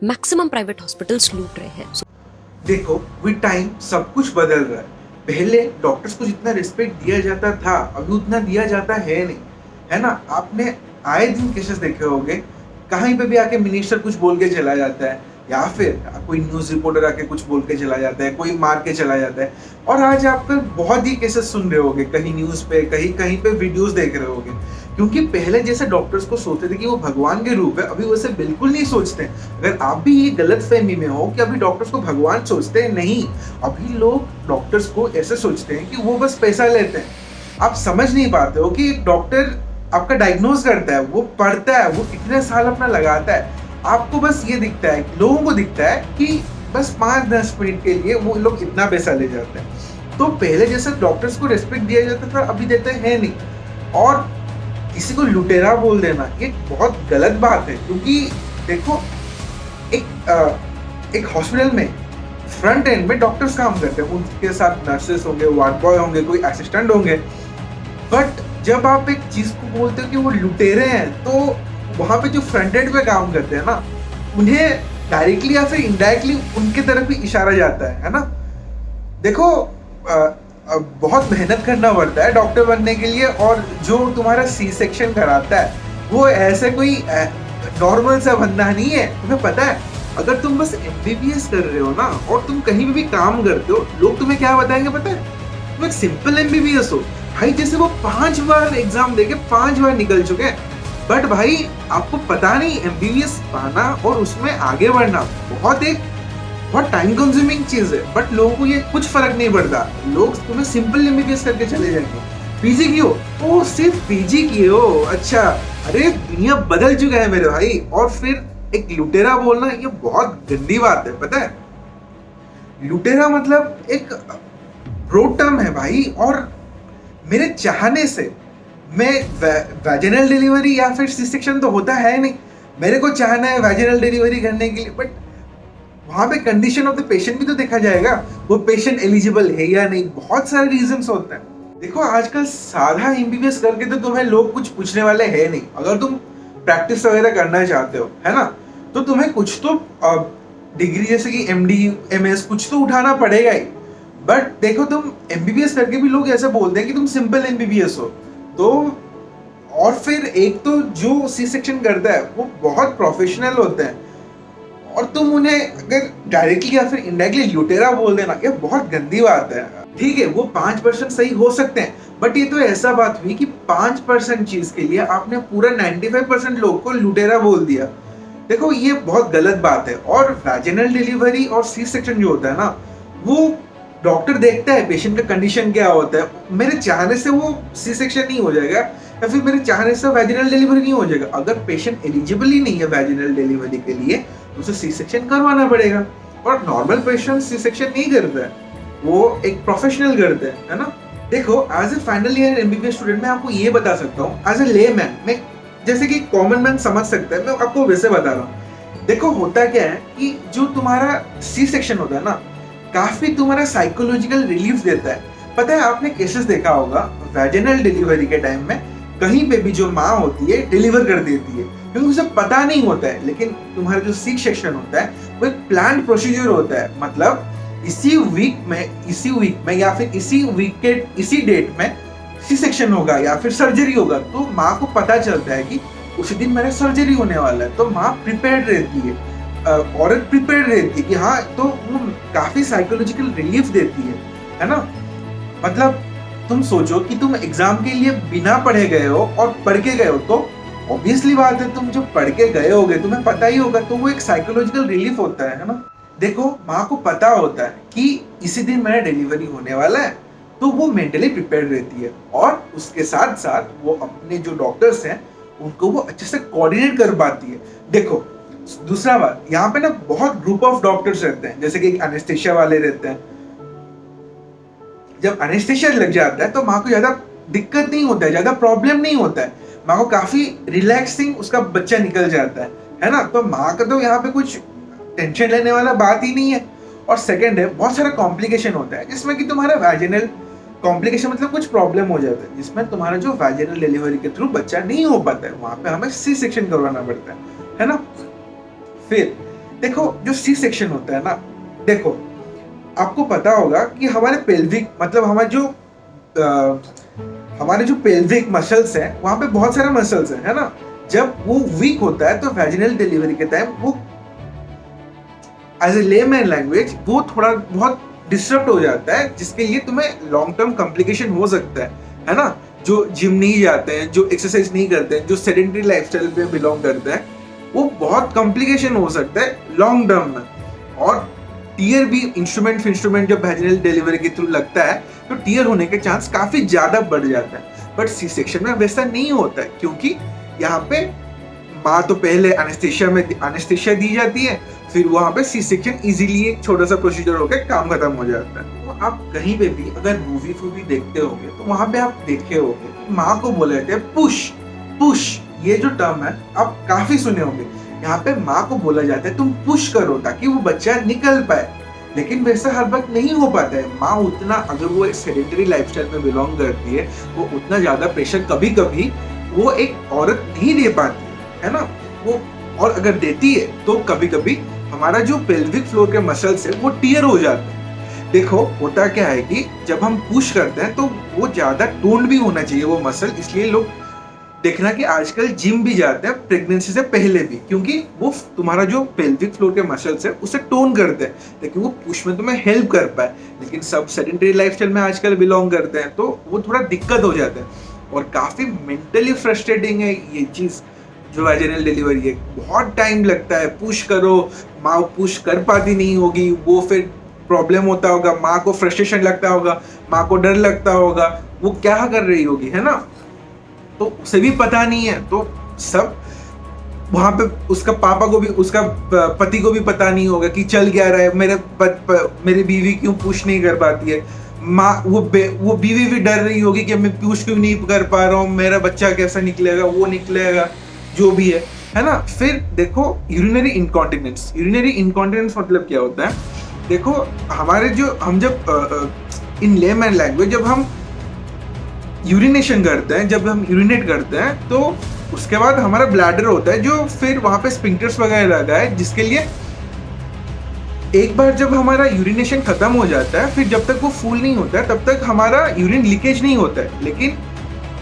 Maximum private hospitals लूट रहे हैं। देखो विद टाइम सब कुछ बदल रहा है। पहले डॉक्टर्स को जितना रिस्पेक्ट दिया जाता था अभी उतना दिया जाता है नहीं, है ना। आपने आए दिन केसेस देखे होंगे, कहीं पे भी आके मिनिस्टर कुछ बोल के चला जाता है या फिर कोई न्यूज रिपोर्टर आके कुछ बोल के चला जाता है, कोई मार के चला जाता है। और आज आप बहुत ही केसेस सुन रहे होंगे, कहीं न्यूज पे कहीं कहीं पे वीडियोस देख रहे होंगे, क्योंकि पहले जैसे डॉक्टर्स को सोचते थे कि वो भगवान के रूप है, अभी वैसे बिल्कुल नहीं सोचते। अगर आप भी ये गलत फहमी में हो कि अभी डॉक्टर्स को भगवान सोचते हैं, नहीं, अभी लोग डॉक्टर्स को ऐसे सोचते हैं कि वो बस पैसा लेते हैं। आप समझ नहीं पाते हो कि डॉक्टर आपका डायग्नोज करता है, वो पढ़ता है, वो कितने साल अपना लगाता है। आपको बस ये दिखता है, लोगों को दिखता है कि बस 5-10 मिनट के लिए वो लोग इतना पैसा ले जाते हैं। तो पहले जैसे डॉक्टर्स को रिस्पेक्ट दिया जाता था अभी देते हैं नहीं। और किसी को लुटेरा बोल देना ये बहुत गलत बात है, क्योंकि देखो एक हॉस्पिटल में फ्रंट एंड में डॉक्टर्स काम करते हैं, उनके साथ नर्सेस होंगे, वार्ड बॉय होंगे, कोई असिस्टेंट होंगे। बट जब आप एक चीज को बोलते हो कि वो लुटेरे हैं, तो वहां पे जो फ्रंट एंड पे काम करते हैं ना, उन्हें डायरेक्टली या फिर इनडायरेक्टली उनके तरफ भी इशारा जाता है ना। देखो बहुत मेहनत करना पड़ता है डॉक्टर बनने के लिए, और जो तुम्हारा सी सेक्शन कराता है वो ऐसे कोई नॉर्मल सा बंदा नहीं है। तुम्हें पता है, अगर तुम बस एमबीबीएस कर रहे हो ना और तुम कहीं भी काम करते हो, लोग तुम्हें क्या बताएंगे पता है? तुम एक सिंपल एमबीबीएस हो भाई, जैसे वो 5 बार एग्जाम देके 5 बार निकल चुके हैं। बट भाई आपको पता नहीं, एमबीबीएस पाना और उसमें आगे बढ़ना बहुत टाइम कंज्यूमिंग चीज है। बट लोगों को ये कुछ फर्क नहीं पड़ता, लोग तुम्हें सिंपल एमबीबीएस करके चले जाएंगे। पीजी की हो, ओ सिर्फ पीजी की हो, अच्छा, अरे दुनिया बदल चुका है मेरे भाई। और फिर एक लुटेरा बोलना ये बहुत गंदी बात है, पता है। लुटेरा मतलब एक ब्रॉड टर्म है भाई, और मेरे चाहने से मैं वैजिनल डिलीवरी या फिर सी सेक्शन तो होता है नहीं, मेरे को चाहना है वैजिनल डिलीवरी करने के लिए, बट वहां पे कंडीशन ऑफ द पेशेंट भी तो देखा जाएगा, वो पेशेंट एलिजिबल है या नहीं, बहुत सारे रीजंस होते हैं। देखो आजकल साधा एमबीबीएस करके तो तुम्हें लोग कुछ पूछने वाले हैं नहीं। अगर तुम प्रैक्टिस वगैरह करना चाहते हो, है ना, तो तुम्हें कुछ तो डिग्री जैसे कि एमडी एमएस कुछ तो उठाना पड़ेगा ही। बट देखो तुम एमबीबीएस करके भी लोग ऐसे बोलते हैं कि तुम सिंपल एमबीबीएस हो। तो और फिर एक तो जो सी सेक्शन करता है वो बहुत प्रोफेशनल होते हैं, और तुम उन्हें अगर डायरेक्टली या फिर इनडायरेक्टली लुटेरा बोल देना, ये बहुत गंदी बात है। ठीक है, वो 5% सही हो सकते हैं, बट ये तो ऐसा बात हुई कि 5% चीज के लिए आपने पूरा 95% लोग को लुटेरा बोल दिया। देखो ये बहुत गलत बात है। और वैजिनल डिलीवरी और सी सेक्शन जो होता है ना, वो डॉक्टर देखता है पेशेंट का कंडीशन क्या होता है। मेरे चाहने से वो सी सेक्शन नहीं हो जाएगा, या फिर मेरे चाहने से वैजिनल डिलीवरी नहीं हो जाएगा। अगर पेशेंट एलिजिबल ही नहीं है वैजिनल डिलीवरी के लिए, तो उसे सी सेक्शन करवाना पड़ेगा। और नॉर्मल पेशेंट सी सेक्शन नहीं करता है, वो एक प्रोफेशनल करते हैं, है ना। देखो as a final year MBBS student मैं आपको ये बता सकता हूँ, एज ए लेमैन मैं, जैसे कि कॉमन मैन समझ सकता है, मैं आपको वैसे बता रहा हूँ। देखो होता क्या है कि जो तुम्हारा सी सेक्शन होता है ना, काफी तुम्हारा साइकोलॉजिकल रिलीफ देता है। पता है, आपने केसेस देखा होगा वैजिनल डिलीवरी के टाइम में कहीं पे भी जो माँ होती है डिलीवर कर देती है, क्योंकि उसे पता नहीं होता है। लेकिन तुम्हारा जो सी सेक्शन होता है वो एक प्लान्ड प्रोसीजर होता है, मतलब इसी वीक में या फिर इसी वीक के इसी डेट में सी सेक्शन होगा या फिर सर्जरी होगा। तो माँ को पता चलता है कि उसी दिन मेरा सर्जरी होने वाला है, तो माँ प्रिपेयर्ड रहती है, औरत प्रिपेयर रहती है कि हाँ, तो वो काफी साइकोलॉजिकल रिलीफ देती है ना। मतलब तुम सोचो कि तुम एग्जाम के लिए बिना पढ़े गए हो और पढ़ के गए हो, तो ऑब्वियसली बात है तुम जो पढ़ के गए होगे तुम्हें पता ही होगा, तो वो एक साइकोलॉजिकल रिलीफ होता है ना। देखो माँ को पता होता है कि इसी दिन मेरा डिलीवरी होने वाला है, तो वो मेंटली प्रिपेयर रहती है, और उसके साथ साथ वो अपने जो डॉक्टर्स हैं उनको वो अच्छे से कोऑर्डिनेट कर पाती है। देखो दूसरा बात, यहाँ पे ना बहुत ग्रुप ऑफ डॉक्टर्स रहते हैं, जैसे कि एक एनेस्थेशिया वाले रहते हैं। जब एनेस्थेशिया लग जाता है तो माँ को ज्यादा दिक्कत नहीं होता है, ज्यादा प्रॉब्लम नहीं होता है, माँ को काफी रिलैक्सिंग उसका बच्चा निकल जाता है ना। तो माँ का तो यहाँ पे कुछ टेंशन लेने वाला बात ही नहीं है। और सेकंड है, बहुत सारा कॉम्प्लिकेशन होता है जिसमें कि तुम्हारा वैजिनल कॉम्प्लिकेशन मतलब कुछ प्रॉब्लम हो जाता है, जिसमें तुम्हारा जो वैजिनल डिलीवरी के थ्रू बच्चा नहीं हो पाता है, वहां पे हमें सी सेक्शन करवाना पड़ता है ना। फिर देखो जो सी सेक्शन होता है ना, देखो आपको पता होगा कि हमारे पेल्विक मतलब हमारे जो पेल्विक मसल्स हैं वहां पे बहुत सारे मसल्स हैं, है ना। जब वो वीक होता है तो वैजिनल डिलीवरी के टाइम वो एज ए लेमैन लैंग्वेज वो थोड़ा बहुत डिस्टर्ब हो जाता है, जिसके लिए तुम्हें लॉन्ग टर्म कॉम्प्लिकेशन हो सकता है ना। जो जिम नहीं जाते हैं, जो एक्सरसाइज नहीं करते हैं, जो सेडेंटरी लाइफस्टाइल पे बिलोंग करते हैं, वो बहुत कॉम्प्लिकेशन हो सकता है लॉन्ग टर्म में। और टीयर भी इंस्ट्रूमेंट जब वैजिनल डिलीवरी के थ्रू लगता है तो टीयर होने के चांस काफी ज्यादा बढ़ जाता है। बट सी सेक्शन में वैसा नहीं होता है, क्योंकि यहाँ पे माँ तो पहले एनेस्थेशिया दी जाती है, फिर वहां पे सी सेक्शन इजीली एक छोटा सा प्रोसीजर होकर काम खत्म हो जाता है। तो आप कहीं पे भी अगर मूवी देखते होंगे तो वहां पे आप देखे होंगे माँ को बोले जाते हैं पुश पुश। ये जो टर्म है आप काफी सुने होंगे। यहाँ पे माँ को बोला जाता है तुम पुश करो ताकि वो बच्चा निकल पाए, लेकिन वैसा हर वक्त नहीं हो पाता है। माँ उतना, अगर वो एक सेडेंटरी लाइफस्टाइल में बिलोंग करती है, वो उतना ज्यादा प्रेशर कभी कभी वो एक औरत नहीं दे पाती है ना वो। और अगर देती है तो कभी कभी हमारा जो पेल्विक फ्लोर के मसल्स है वो टियर हो जाते हैं। देखो होता क्या है कि जब हम पुश करते हैं तो वो ज्यादा टोन्ड भी होना चाहिए वो मसल, इसलिए लोग देखना कि आजकल जिम भी जाते हैं प्रेगनेंसी से पहले भी, क्योंकि वो तुम्हारा जो पेल्विक फ्लोर के मसल्स है उसे टोन करते हैं ताकि वो पुश में तुम्हें हेल्प कर पाए। लेकिन सब सेडेंटरी लाइफस्टाइल में आजकल बिलोंग करते हैं तो वो थोड़ा दिक्कत हो जाता है। और काफी मेंटली फ्रस्ट्रेटिंग है ये चीज, जो वैजिनल डिलीवरी है। बहुत टाइम लगता है, पुश करो, माँ पुश कर पाती नहीं होगी, वो फिर प्रॉब्लम होता होगा, माँ को फ्रस्ट्रेशन लगता होगा, माँ को डर लगता होगा, वो क्या कर रही होगी, है ना। तो उसे भी पता नहीं है, तो सब वहां पे उसका पापा को भी, उसका पति को भी पता नहीं होगा कि चल क्या रहा है, मेरी बीवी क्यों पुश नहीं कर पाती है। माँ वो बीवी भी डर रही होगी कि मैं पुश क्यों नहीं कर पा रहा हूँ, मेरा बच्चा कैसा निकलेगा, वो निकलेगा, जो भी है ना। फिर देखो यूरिनरी इनकॉन्टिनेंस मतलब क्या होता है। देखो हमारे जो हम जब इन लेमैन लैंग्वेज जब हम यूरिनेशन करते हैं, जब हम यूरिनेट करते हैं तो उसके बाद हमारा ब्लैडर होता है जो फिर वहां पे स्फिंक्टर्स वगैरह लगा है, जिसके लिए एक बार जब हमारा यूरिनेशन खत्म हो जाता है, फिर जब तक वो फुल नहीं होता है तब तक हमारा यूरिन लीकेज नहीं होता है। लेकिन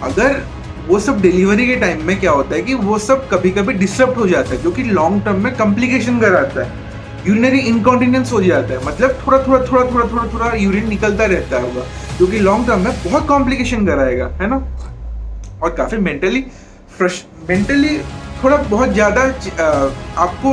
अगर वो सब डिलीवरी के टाइम में क्या होता है कि वो सब कभी कभी डिस्टर्ब हो जाता है, जो कि लॉन्ग टर्म में कॉम्प्लिकेशन कराता है। यूरिनरी इनकॉन्टिनेंस हो जाता है, मतलब थोड़ा यूरिन निकलता रहता होगा, जो कि लॉन्ग टर्म में बहुत कॉम्प्लिकेशन कराएगा, है ना। और काफी मेंटली थोड़ा बहुत ज्यादा आपको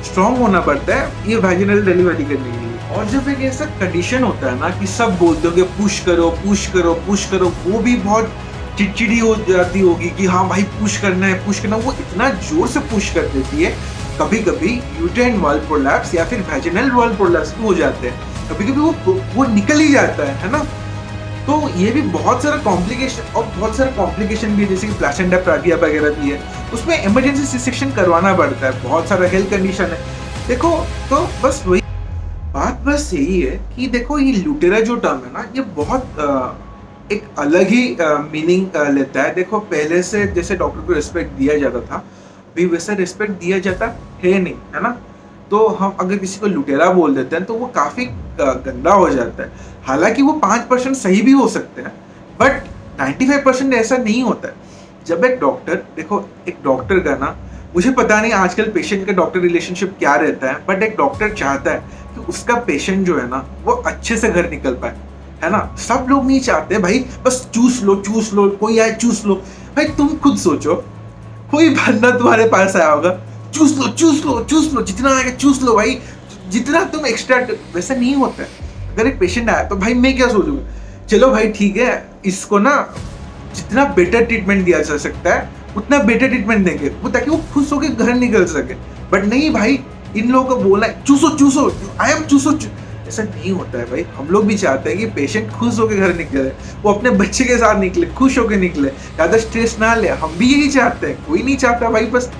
स्ट्रांग होना पड़ता है ये वैजिनल डिलीवरी करने के लिए। और जब एक ऐसा कंडीशन होता है ना कि सब बोलते होंगे पुश करो पुश करो पुश करो, वो भी बहुत चिड़चिड़ी हो जाती होगी कि हाँ भाई पुश करना है पुश करना। वो इतना जोर से पुश कर देती है, कभी कभी यूटेराइन वॉल प्रोलैप्स या फिर वैजिनल वॉल प्रोलैप्स भी हो जाते हैं, कभी कभी वो निकल ही जाता है ना। तो ये भी बहुत सारा कॉम्प्लिकेशन भी है, जैसे कि प्लासेंटा प्रेविया वगैरह भी है, उसमें इमरजेंसी सी सेक्शन करवाना पड़ता है, बहुत सारा हेल्थ कंडीशन है। देखो तो बस वही बात बस यही है कि देखो ये लुटेरा जो टर्म है ना, ये बहुत एक अलग ही मीनिंग लेता है। देखो पहले से जैसे डॉक्टर को रिस्पेक्ट दिया जाता था, अभी वैसा रिस्पेक्ट दिया जाता है नहीं, है ना। तो हम अगर किसी को लुटेरा बोल देते हैं तो वो काफी गंदा हो जाता है। हालांकि वो 5% सही भी हो सकते हैं, बट 95% ऐसा नहीं होता है। जब एक डॉक्टर, देखो एक डॉक्टर का ना, मुझे पता नहीं आजकल पेशेंट का डॉक्टर रिलेशनशिप क्या रहता है, बट एक डॉक्टर चाहता है कि उसका पेशेंट जो है ना वो अच्छे से घर निकल पाए, है ना। सब लोग नहीं चाहते भाई बस चूस लो, कोई आए चूस लो। भाई तुम खुद सोचो, कोई बंदा तुम्हारे पास आया होगा, चूस लो, जितना आएगा चूस लो भाई, जितना तुम एक्स्ट्रा, वैसा नहीं होता है। अगर एक पेशेंट आया तो भाई मैं क्या सोचूंगा, चलो भाई ठीक है, इसको ना जितना बेटर ट्रीटमेंट दिया जा सकता है उतना बेटर ट्रीटमेंट देंगे, वो ताकि वो खुश होकर घर निकल सके। बट नहीं भाई, इन लोगों को बोलना है चूसो, आई एम चूसो, ऐसा नहीं होता है भाई। हम लोग भी चाहते हैं कि पेशेंट खुश होकर घर निकले, वो अपने बच्चे के साथ निकले, खुश होकर निकले, ज्यादा स्ट्रेस ना ले। हम भी यही चाहते हैं, कोई नहीं चाहता भाई। बस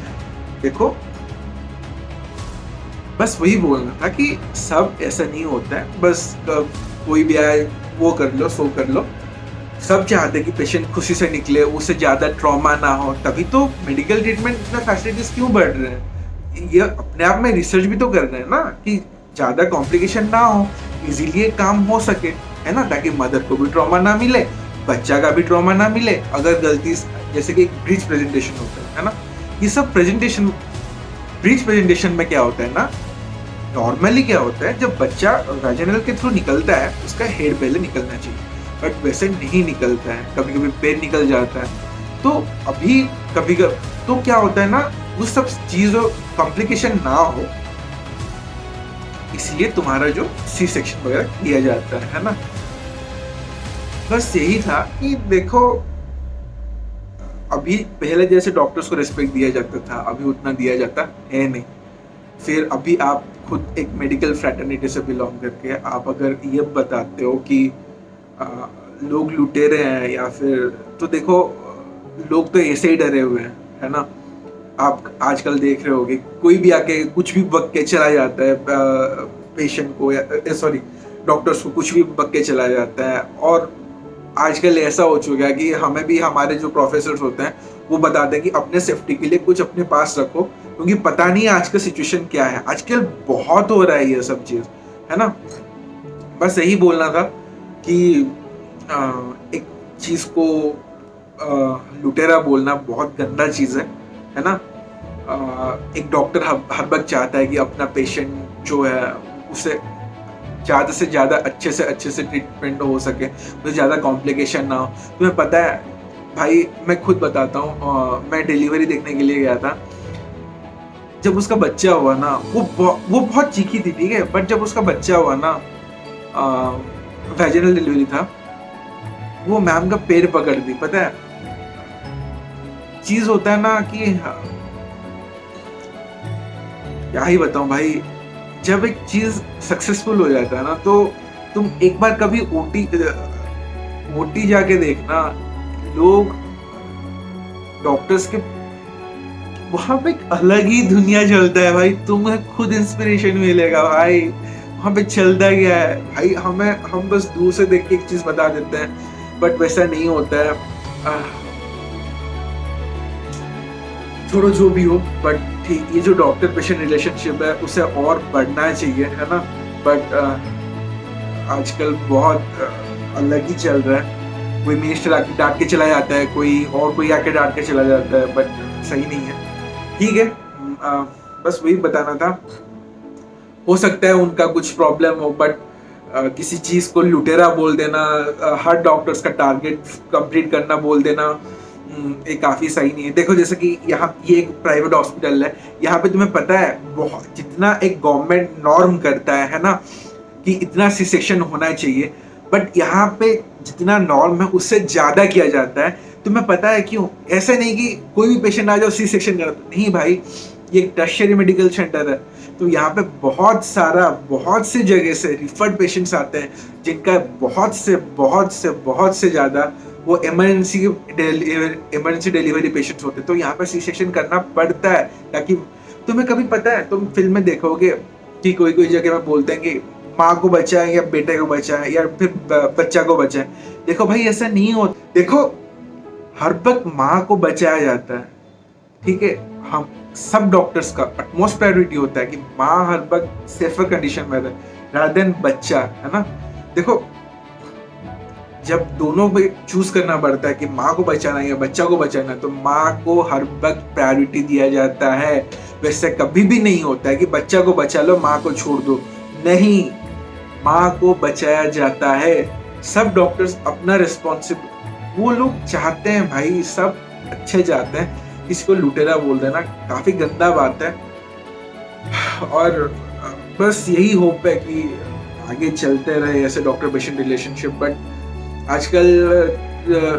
देखो, बस वही बोलना था कि सब ऐसा नहीं होता है, बस कोई भी आए वो कर लो, सो कर लो। सब चाहते हैं कि पेशेंट खुशी से निकले, उसे ज्यादा ट्रॉमा ना हो, तभी तो मेडिकल ट्रीटमेंट इतना फैसिलिटीज क्यों बढ़ रहे हैं। ये अपने आप में रिसर्च भी तो कर रहे हैं ना कि ज़्यादा कॉम्प्लिकेशन ना हो, इज़िली ये काम हो सके, है ना? ताकि मदर को भी ट्रॉमा ना मिले, बच्चा का भी ट्रॉमा ना मिले, अगर गलती से जैसे कि एक ब्रीच प्रेजेंटेशन होता है ना? ये सब प्रेजेंटेशन ब्रीच प्रेजेंटेशन में क्या होता है ना, नॉर्मली क्या होता है जब बच्चा वैजिनल के थ्रू निकलता है उसका हेड पहले निकलना चाहिए, बट वैसे नहीं निकलता है, कभी कभी पैर निकल जाता है। तो अभी कभी कभी तो क्या होता है ना, वो सब चीज़ों कॉम्प्लिकेशन ना हो इसलिए तुम्हारा जो सी सेक्शन वगैरह किया जाता है ना। बस यही था कि देखो, अभी पहले जैसे डॉक्टर्स को रिस्पेक्ट दिया जाता था अभी उतना दिया जाता है नहीं। फिर अभी आप खुद एक मेडिकल फ्रैटर्निटी से बिलोंग करके आप अगर ये बताते हो कि आ, लोग लुटेरे हैं या फिर, तो देखो लोग तो ऐसे ही डरे हुए हैं, है ना? आप आजकल देख रहे होगे कोई भी आके कुछ भी बक के चला जाता है पेशेंट को, या सॉरी डॉक्टर्स को कुछ भी बक के चला जाता है। और आजकल ऐसा हो चुका है कि हमें भी हमारे जो प्रोफेसर्स होते हैं वो बताते हैं कि अपने सेफ्टी के लिए कुछ अपने पास रखो, क्योंकि पता नहीं आज का सिचुएशन क्या है। आजकल बहुत हो रहा है ये सब चीज़, है ना? बस यही बोलना था कि एक चीज़ को लुटेरा बोलना बहुत गंदा चीज़ है ना? एक डॉक्टर हर वक्त चाहता है कि अपना पेशेंट जो है उसे ज़्यादा से ज़्यादा अच्छे से ट्रीटमेंट हो सके, तो ज़्यादा कॉम्प्लिकेशन ना हो। तुम्हें पता है भाई, मैं खुद बताता हूँ, मैं डिलीवरी देखने के लिए गया था। जब उसका बच्चा हुआ ना, वो बहुत चीखी थी, ठीक है? बट जब उसका बच्चा हुआ ना, वैजिनल डिलीवरी था, वो मैम का पैर पकड़ दी। पता है चीज होता है ना कि क्या ही बताऊं भाई, जब एक चीज सक्सेसफुल हो जाता है ना, तो तुम एक बार कभी ओटी जाके देखना, लोग डॉक्टर्स के वहां पे एक अलग ही दुनिया चलता है भाई। तुम्हें खुद इंस्पिरेशन मिलेगा भाई, वहां पे चलता क्या है भाई। हम बस दूर से देख के एक चीज बता देते हैं, बट वैसा नहीं होता है। छोड़ो जो भी हो, बट ठीक, ये जो डॉक्टर पेशेंट रिलेशनशिप है उसे और बढ़ना चाहिए, है ना? बट आजकल बहुत अलग ही चल रहा है। कोई मिनिस्टर आके डांट के चला जाता है, कोई आके डांट के चला जाता है, बट सही नहीं है। ठीक है, बस वही बताना था। हो सकता है उनका कुछ प्रॉब्लम हो, बट किसी चीज को लुटेरा बोल देना, हर डॉक्टर्स का टारगेट कंप्लीट करना बोल देना, ये काफी सही नहीं है। देखो जैसे कि यहाँ ये एक प्राइवेट हॉस्पिटल है, यहाँ पे तुम्हें पता है बहुत जितना एक गवर्नमेंट नॉर्म करता है ना कि इतना सी सेक्शन होना चाहिए, बट यहाँ पे जितना नॉर्म है उससे ज्यादा किया जाता है। तुम्हें पता है क्यों? ऐसे नहीं कि कोई भी पेशेंट आ जाओ सी सेक्शन कर दो, नहीं भाई, ये एक टर्शियरी मेडिकल सेंटर है, तो यहाँ पे बहुत सी जगह से रिफर्ड पेशेंट्स आते हैं जिनका बहुत से ज्यादा वो इमरजेंसी डिलीवरी पेशेंट्स होते हैं। तो यहाँ पे सी सेक्शन करना पड़ता है, ताकि तुम्हें कभी पता है, तुम फिल्म में देखोगे कि कोई जगह में बोलते हैं कि माँ को बचाए या बेटे को बचाए या फिर बच्चा को बचाए। देखो भाई ऐसा नहीं होता। देखो हर वक्त माँ को बचाया जाता है, ठीक है? हम सब डॉक्टर्स का अटमोस्ट प्रायोरिटी होता है कि माँ हर वक्त सेफर कंडीशन में रहे रादर देन बच्चा, है ना? देखो जब दोनों पे चूज करना पड़ता है कि माँ को बचाना है या बच्चा को बचाना है, तो माँ को हर वक्त प्रायोरिटी दिया जाता है। वैसे कभी भी नहीं होता है कि बच्चा को बचा लो माँ को छोड़ दो, नहीं, माँ को बचाया जाता है। सब डॉक्टर्स अपना रिस्पॉन्सिबल, वो लोग चाहते हैं भाई, सब अच्छे चाहते हैं। किसी को लुटेरा बोल देना काफी गंदा बात है। और बस यही होप है कि आगे चलते रहे ऐसे डॉक्टर पेशेंट रिलेशनशिप। बट आजकल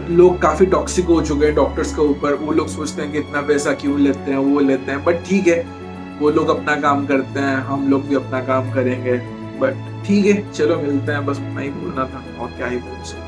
लोग काफी टॉक्सिक हो चुके हैं डॉक्टर्स के ऊपर। वो लोग सोचते हैं कि इतना पैसा क्यों लेते हैं, वो लेते हैं, बट ठीक है, वो लोग अपना काम करते हैं, हम लोग भी अपना काम करेंगे। बट ठीक है, चलो मिलते हैं, बस उतना ही बोलना था, और क्या ही बोल सकते।